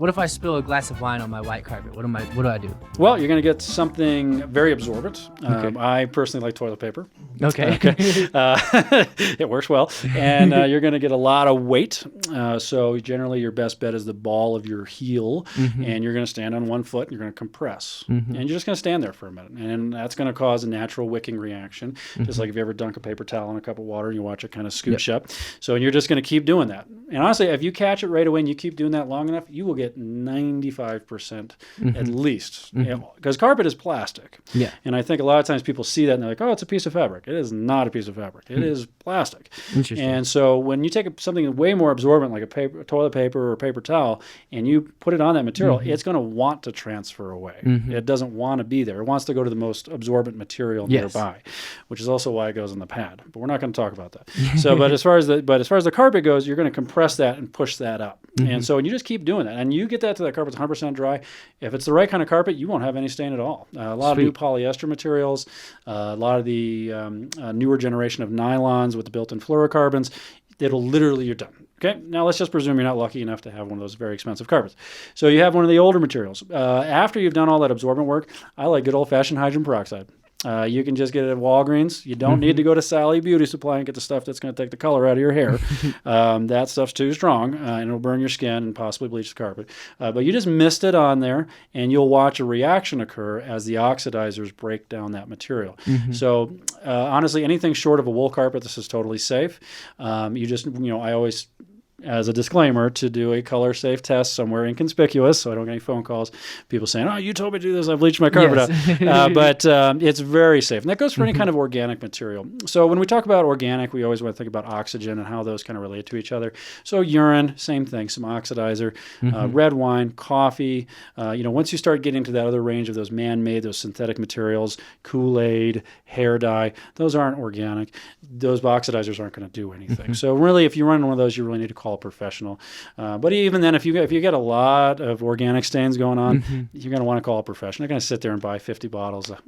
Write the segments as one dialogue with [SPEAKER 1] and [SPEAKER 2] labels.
[SPEAKER 1] What if I spill a glass of wine on my white carpet? What do I do?
[SPEAKER 2] Well, you're going to get something very absorbent.
[SPEAKER 1] Okay.
[SPEAKER 2] I personally like toilet paper.
[SPEAKER 1] Okay.
[SPEAKER 2] It works well. And you're going to get a lot of weight. So generally your best bet is the ball of your heel. And you're going to stand on one foot and you're going to compress. And you're just going to stand there for a minute. And that's going to cause a natural wicking reaction. Just like if you ever dunk a paper towel in a cup of water and you watch it kind of scooch up. So you're just going to keep doing that. And honestly, if you catch it right away and you keep doing that long enough, you will get 95% at least. Because carpet is plastic.
[SPEAKER 1] Yeah.
[SPEAKER 2] And I think a lot of times people see that and they're like, oh, it's a piece of fabric. It is not a piece of fabric. It is plastic.
[SPEAKER 1] Interesting.
[SPEAKER 2] And so when you take something way more absorbent like a toilet paper or paper towel and you put it on that material, it's going to want to transfer away. It doesn't want to be there. It wants to go to the most absorbent material nearby, which is also why it goes on the pad. But we're not going to talk about that. So, but as far as the carpet goes, you're going to compress that and push that up. And so you just keep doing that. And you get that to that carpet's 100% dry. If it's the right kind of carpet, you won't have any stain at all. A lot of new polyester materials, a lot of the newer generation of nylons with the built-in fluorocarbons, you're done. Okay, now let's just presume you're not lucky enough to have one of those very expensive carpets. So you have one of the older materials. After you've done all that absorbent work, I like good old-fashioned hydrogen peroxide. You can just get it at Walgreens. You don't need to go to Sally Beauty Supply and get the stuff that's going to take the color out of your hair. That stuff's too strong, and it'll burn your skin and possibly bleach the carpet. But you just mist it on there, and you'll watch a reaction occur as the oxidizers break down that material. So honestly, anything short of a wool carpet, this is totally safe. I always, as a disclaimer, to do a color safe test somewhere inconspicuous so I don't get any phone calls, people saying, oh, you told me to do this, I bleached my carpet out. But it's very safe. And that goes for any kind of organic material. So when we talk about organic, we always want to think about oxygen and how those kind of relate to each other. So urine, same thing, some oxidizer, red wine, coffee. Once you start getting to that other range of those man-made, those synthetic materials, Kool-Aid, hair dye, those aren't organic. Those oxidizers aren't going to do anything. So really, if you run one of those, you really need to call a professional. But even then, if you get a lot of organic stains going on, you're going to want to call a professional. You're going to sit there and buy 50 bottles of,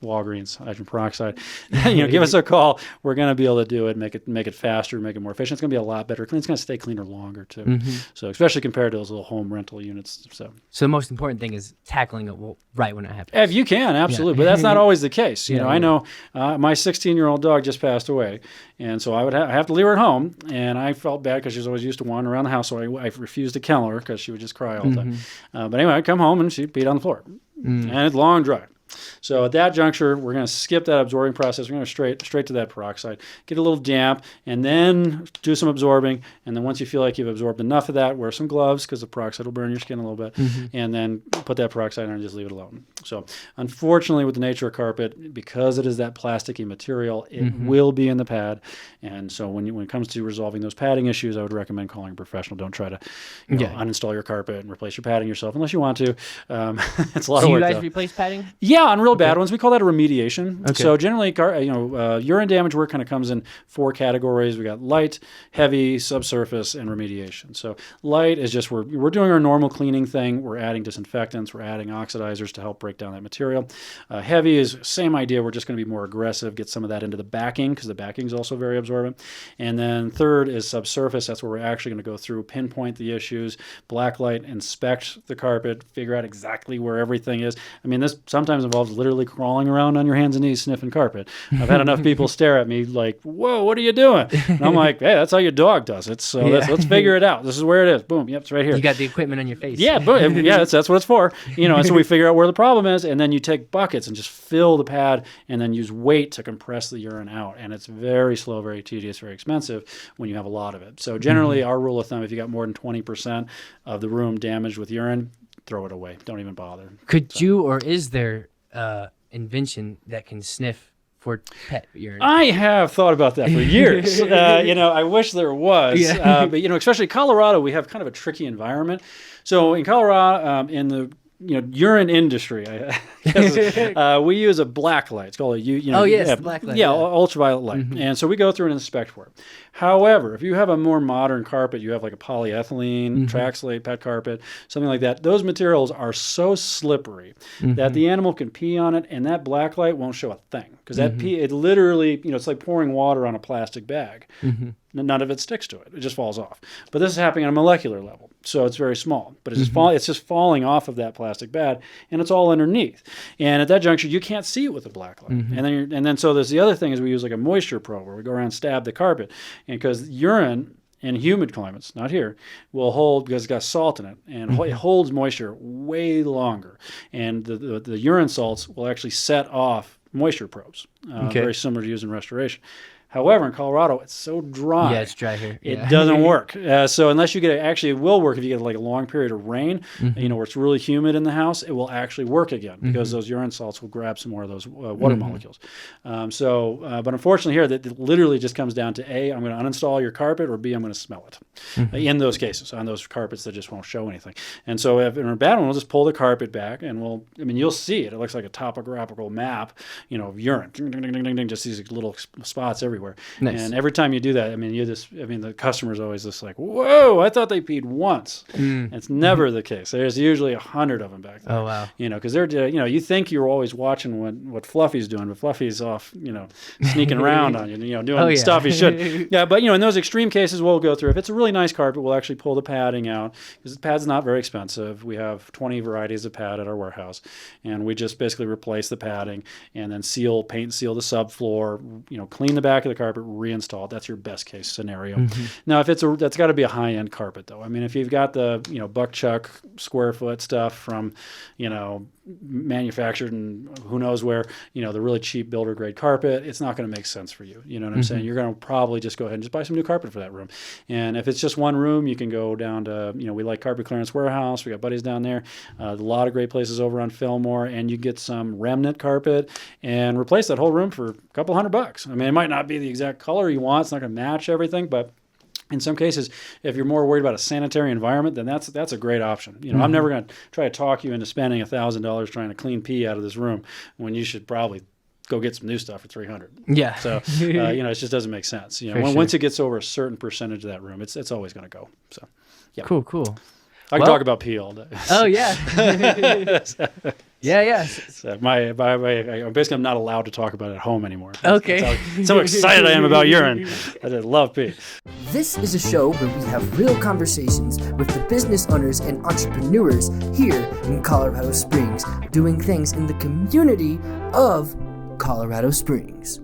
[SPEAKER 2] Walgreens hydrogen peroxide. Give us a call. We're going to be able to do it, make it faster, make it more efficient. It's going to be a lot better. It's going to stay cleaner longer too. So especially compared to those little home rental units. So
[SPEAKER 1] the most important thing is tackling it right when it happens.
[SPEAKER 2] If you can, absolutely. But that's not always the case. I know my 16-year-old dog just passed away, and so I would have to leave her at home, and I felt bad because she was always used to wandering around the house, so I refused to kennel her because she would just cry all the time. But anyway, I'd come home and she'd peed on the floor, and it's long dry. So at that juncture, we're going to skip that absorbing process. We're going to straight to that peroxide, get a little damp, and then do some absorbing. And then once you feel like you've absorbed enough of that, wear some gloves because the peroxide will burn your skin a little bit, and then put that peroxide on and just leave it alone. So unfortunately, with the nature of carpet, because it is that plasticky material, it will be in the pad. And so when it comes to resolving those padding issues, I would recommend calling a professional. Don't try to uninstall your carpet and replace your padding yourself unless you want to. It's a lot of work.
[SPEAKER 1] Do you guys replace padding?
[SPEAKER 2] Yeah, on real bad ones. We call that a remediation. Okay. So generally, urine damage work kind of comes in 4 categories. We got light, heavy, subsurface, and remediation. So light is just we're doing our normal cleaning thing. We're adding disinfectants. We're adding oxidizers to help break down that material. Heavy is same idea. We're just going to be more aggressive, get some of that into the backing because the backing is also very absorbent. And then third is subsurface. That's where we're actually going to go through, pinpoint the issues, blacklight, inspect the carpet, figure out exactly where everything is. I mean, this sometimes involves literally crawling around on your hands and knees sniffing carpet. I've had enough people stare at me like, whoa, what are you doing? And I'm like, hey, that's how your dog does it. So let's figure it out. This is where it is. Boom. Yep, it's right here.
[SPEAKER 1] You got the equipment on your face.
[SPEAKER 2] Yeah, boom. Yeah, that's what it's for. And so we figure out where the problem is, and then you take buckets and just fill the pad and then use weight to compress the urine out. And it's very slow, very tedious, very expensive when you have a lot of it. So generally, our rule of thumb, if you got more than 20% of the room damaged with urine, throw it away. Don't even bother.
[SPEAKER 1] Could you, or is there invention that can sniff for pet urine?
[SPEAKER 2] I have thought about that for years. I wish there was. But especially Colorado, we have kind of a tricky environment. So in Colorado, in the urine industry, I guess, we use a black light. It's called a
[SPEAKER 1] black light.
[SPEAKER 2] Yeah, ultraviolet light. And so we go through and inspect for it. However, if you have a more modern carpet, you have like a polyethylene, Traxlate, pet carpet, something like that, those materials are so slippery that the animal can pee on it and that black light won't show a thing. Because that pee, it literally, it's like pouring water on a plastic bag. none of it sticks to it. It just falls off. But this is happening on a molecular level, so it's very small. But it's it's just falling off of that plastic pad, and it's all underneath. And at that juncture, you can't see it with a black light. And then so there's the other thing is we use like a moisture probe where we go around and stab the carpet, and because urine in humid climates, not here, will hold because it's got salt in it, and it holds moisture way longer. And the urine salts will actually set off moisture probes, very similar to using restoration. However, in Colorado, it's so dry.
[SPEAKER 1] Yeah, it's dry here.
[SPEAKER 2] It doesn't work. So unless you get it will work if you get like a long period of rain, where it's really humid in the house, it will actually work again because those urine salts will grab some more of those water molecules. But unfortunately here, that literally just comes down to A, I'm going to uninstall your carpet, or B, I'm going to smell it. In those cases, on those carpets that just won't show anything. And so if in a bad one, we'll just pull the carpet back, and you'll see it. It looks like a topographical map, of urine. Ding, ding, ding, ding, ding, just these little spots everywhere.
[SPEAKER 1] Nice.
[SPEAKER 2] And every time you do that, the customer's always just like, whoa, I thought they peed once. It's never the case. There's usually 100 of them back there.
[SPEAKER 1] Oh, wow.
[SPEAKER 2] Because they're, you think you're always watching what Fluffy's doing, but Fluffy's off, sneaking around on you, doing stuff he shouldn't. Yeah, but, in those extreme cases, we'll go through. If it's a really nice carpet, we'll actually pull the padding out, because the pad's not very expensive. We have 20 varieties of pad at our warehouse, and we just basically replace the padding and then paint and seal the subfloor, clean the back of the carpet, reinstall it. That's your best case scenario. Now, if that's got to be a high-end carpet, though. If you've got the, buck chuck square foot stuff from, manufactured and who knows where, the really cheap builder grade carpet, it's not going to make sense for you. You know what I'm saying? You're going to probably just go ahead and just buy some new carpet for that room. And if it's just one room, you can go down to, we like Carpet Clearance Warehouse. We got buddies down there. A lot of great places over on Fillmore, and you get some remnant carpet and replace that whole room for a couple $100. It might not be the exact color you want. It's not going to match everything, but in some cases, if you're more worried about a sanitary environment, then that's a great option. I'm never going to try to talk you into spending $1,000 trying to clean pee out of this room when you should probably go get some new stuff for $300.
[SPEAKER 1] Yeah.
[SPEAKER 2] So it just doesn't make sense. Once it gets over a certain percentage of that room, it's always going to go. So yeah.
[SPEAKER 1] Cool.
[SPEAKER 2] I can talk about pee all day.
[SPEAKER 1] Oh yeah. Yeah.
[SPEAKER 2] So basically, I'm not allowed to talk about it at home anymore.
[SPEAKER 1] Okay.
[SPEAKER 2] That's how excited I am about urine. I just love pee.
[SPEAKER 3] This is a show where we have real conversations with the business owners and entrepreneurs here in Colorado Springs, doing things in the community of Colorado Springs.